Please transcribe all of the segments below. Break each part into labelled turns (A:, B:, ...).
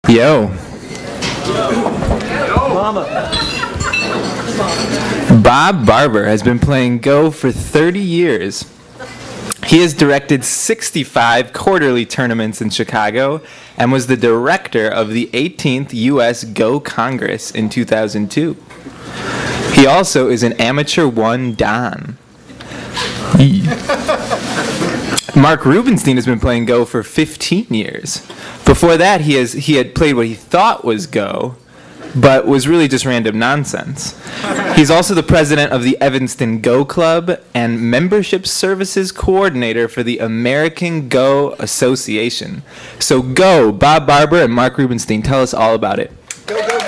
A: Yo. Bob Barber has been playing Go for 30 years. He has directed 65 quarterly tournaments in Chicago and was the director of the 18th U.S. Go Congress in 2002. He also is an amateur 1 Dan. Mark Rubenstein has been playing Go for 15 years. Before that, he had played what he thought was Go, but was really just random nonsense. He's also the president of the Evanston Go Club and membership services coordinator for the American Go Association. So go, Bob Barber and Mark Rubenstein, tell us all about it.
B: Go, go, go.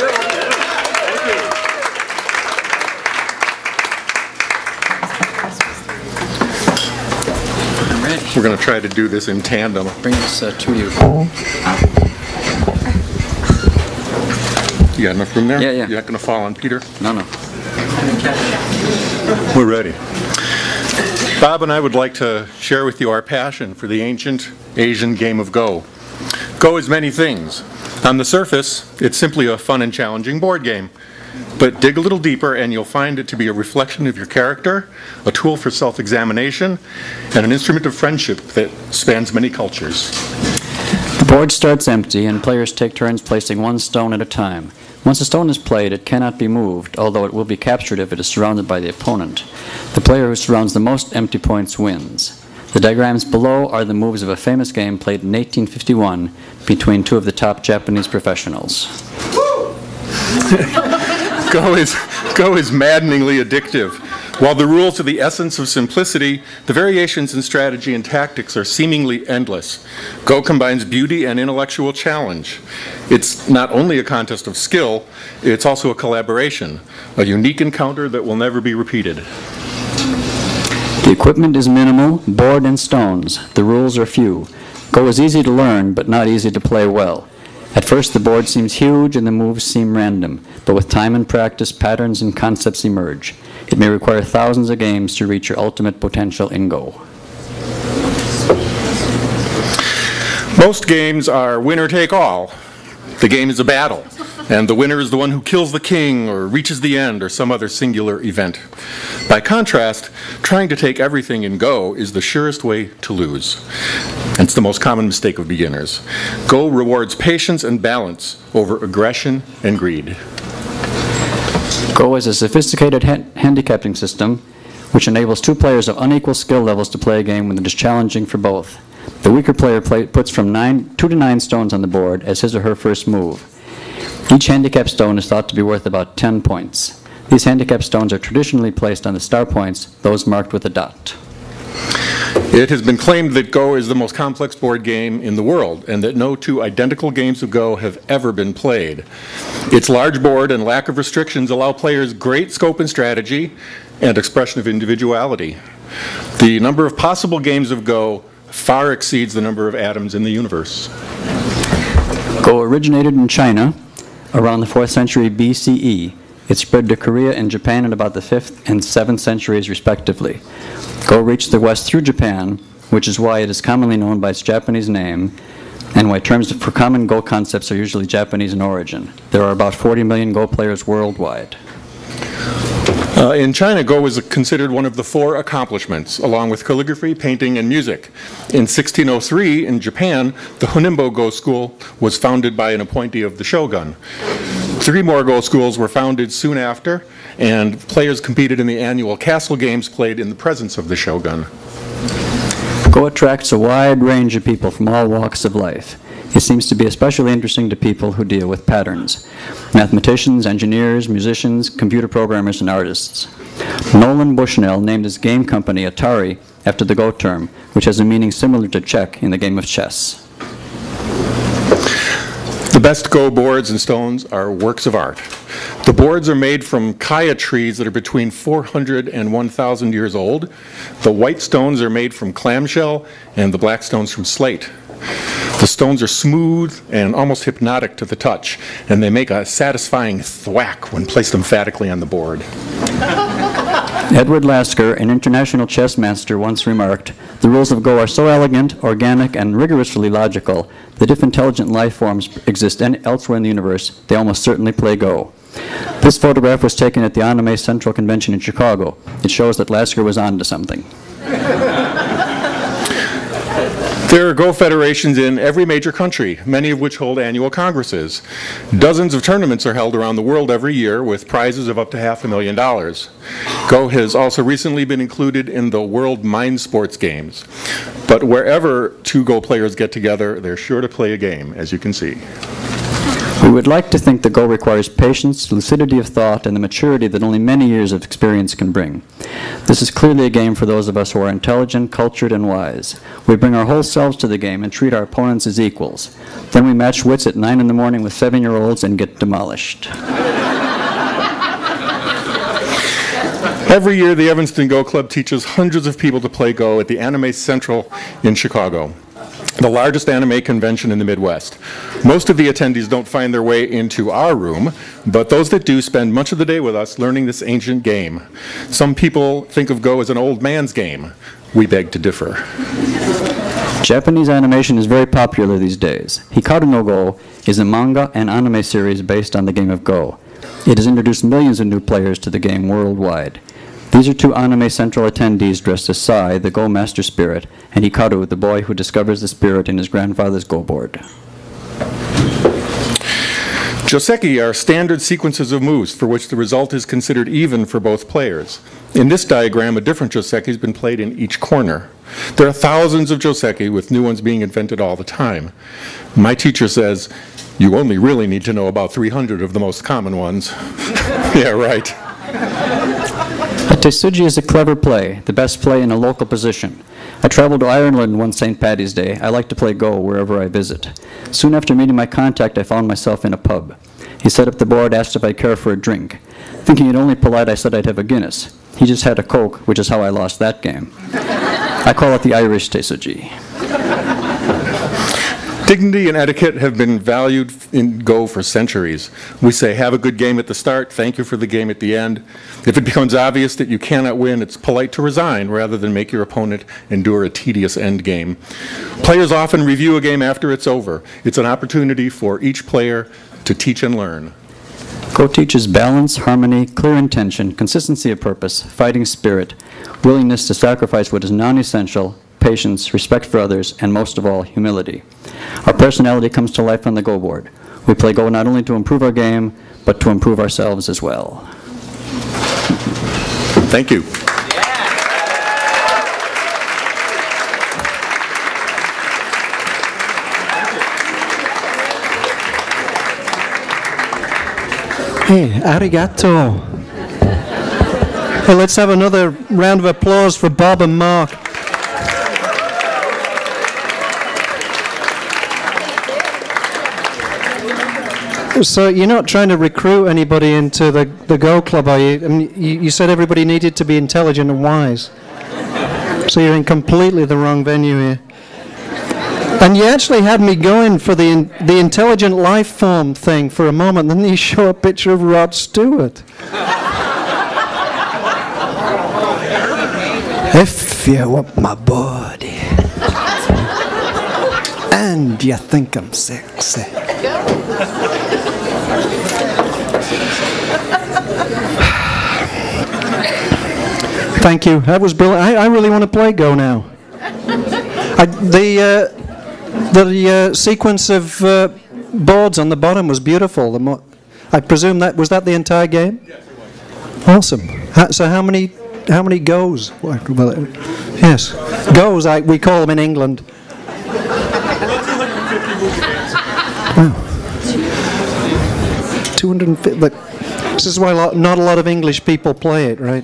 B: We're going to try to do this in tandem.
C: Bring this to you.
B: You got enough room there?
C: Yeah, yeah.
B: You're not going to fall on Peter?
C: No, no.
B: We're ready. Bob and I would like to share with you our passion for the ancient Asian game of Go. Go is many things. On the surface, it's simply a fun and challenging board game. But dig a little deeper and you'll find it to be a reflection of your character, a tool for self-examination, and an instrument of friendship that spans many cultures.
C: The board starts empty and players take turns placing one stone at a time. Once a stone is played, it cannot be moved, although it will be captured if it is surrounded by the opponent. The player who surrounds the most empty points wins. The diagrams below are the moves of a famous game played in 1851 between two of the top Japanese professionals.
B: Go is maddeningly addictive. While the rules are the essence of simplicity, the variations in strategy and tactics are seemingly endless. Go combines beauty and intellectual challenge. It's not only a contest of skill, it's also a collaboration, a unique encounter that will never be repeated.
C: The equipment is minimal, board and stones. The rules are few. Go is easy to learn, but not easy to play well. At first, the board seems huge and the moves seem random, but with time and practice, patterns and concepts emerge. It may require thousands of games to reach your ultimate potential in Go.
B: Most games are winner take all. The game is a battle, and the winner is the one who kills the king or reaches the end or some other singular event. By contrast, trying to take everything in Go is the surest way to lose. And it's the most common mistake of beginners. Go rewards patience and balance over aggression and greed.
C: Go is a sophisticated handicapping system which enables two players of unequal skill levels to play a game when it is challenging for both. The weaker player puts from 2 to 9 stones on the board as his or her first move. Each handicap stone is thought to be worth about 10 points. These handicap stones are traditionally placed on the star points, those marked with a dot.
B: It has been claimed that Go is the most complex board game in the world, and that no two identical games of Go have ever been played. Its large board and lack of restrictions allow players great scope and strategy and expression of individuality. The number of possible games of Go far exceeds the number of atoms in the universe.
C: Go originated in China around the 4th century BCE. It spread to Korea and Japan in about the 5th and 7th centuries respectively. Go reached the West through Japan, which is why it is commonly known by its Japanese name and why terms for common Go concepts are usually Japanese in origin. There are about 40 million Go players worldwide.
B: In China, Go was considered one of the 4 accomplishments, along with calligraphy, painting, and music. In 1603, in Japan, the Honimbo Go School was founded by an appointee of the shogun. 3 more Go schools were founded soon after, and players competed in the annual castle games played in the presence of the shogun.
C: Go attracts a wide range of people from all walks of life. It seems to be especially interesting to people who deal with patterns. Mathematicians, engineers, musicians, computer programmers, and artists. Nolan Bushnell named his game company Atari after the Go term, which has a meaning similar to check in the game of chess.
B: The best Go boards and stones are works of art. The boards are made from kaya trees that are between 400 and 1,000 years old. The white stones are made from clamshell and the black stones from slate. The stones are smooth and almost hypnotic to the touch, and they make a satisfying thwack when placed emphatically on the board.
C: Edward Lasker, an international chess master, once remarked, "The rules of Go are so elegant, organic, and rigorously logical that if intelligent life forms exist elsewhere in the universe, they almost certainly play Go." This photograph was taken at the Anime Central Convention in Chicago. It shows that Lasker was on to something.
B: There are Go federations in every major country, many of which hold annual congresses. Dozens of tournaments are held around the world every year with prizes of up to $500,000. Go has also recently been included in the World Mind Sports Games. But wherever two Go players get together, they're sure to play a game, as you can see.
C: We would like to think that Go requires patience, lucidity of thought, and the maturity that only many years of experience can bring. This is clearly a game for those of us who are intelligent, cultured, and wise. We bring our whole selves to the game and treat our opponents as equals. Then we match wits at 9 in the morning with 7-year-olds and get demolished.
B: Every year, the Evanston Go Club teaches hundreds of people to play Go at the Anime Central in Chicago, the largest anime convention in the Midwest. Most of the attendees don't find their way into our room, but those that do spend much of the day with us learning this ancient game. Some people think of Go as an old man's game. We beg to differ.
C: Japanese animation is very popular these days. Hikaru no Go is a manga and anime series based on the game of Go. It has introduced millions of new players to the game worldwide. These are two Anime Central attendees dressed as Sai, the Go Master Spirit, and Hikaru, the boy who discovers the spirit in his grandfather's Go board.
B: Joseki are standard sequences of moves for which the result is considered even for both players. In this diagram, a different Joseki has been played in each corner. There are thousands of Joseki, with new ones being invented all the time. My teacher says, you only really need to know about 300 of the most common ones. Yeah, right.
C: A teisuji is a clever play, the best play in a local position. I traveled to Ireland one St. Paddy's Day. I like to play Go wherever I visit. Soon after meeting my contact, I found myself in a pub. He set up the board, asked if I'd care for a drink. Thinking it only polite, I said I'd have a Guinness. He just had a Coke, which is how I lost that game. I call it the Irish teisuji.
B: Dignity and etiquette have been valued in Go for centuries. We say, have a good game at the start, thank you for the game at the end. If it becomes obvious that you cannot win, it's polite to resign rather than make your opponent endure a tedious end game. Players often review a game after it's over. It's an opportunity for each player to teach and learn.
C: Go teaches balance, harmony, clear intention, consistency of purpose, fighting spirit, willingness to sacrifice what is non-essential, patience, respect for others, and most of all, humility. Our personality comes to life on the Go board. We play Go not only to improve our game, but to improve ourselves as well.
B: Thank you.
D: Hey, arigato. Hey, let's have another round of applause for Bob and Mark. So you're not trying to recruit anybody into the Go Club, are you? I mean, you said everybody needed to be intelligent and wise. So you're in completely the wrong venue here. And you actually had me going for the intelligent life form thing for a moment, then you show a picture of Rod Stewart. If you want my body and you think I'm sexy. Thank you. That was brilliant. I really want to play Go now. The sequence of boards on the bottom was beautiful. I presume that was that the entire game? Yes, it was. Awesome. So how many goes? Well, yes, goes. We call them in England. Wow. 250. But this is why not a lot of English people play it, right?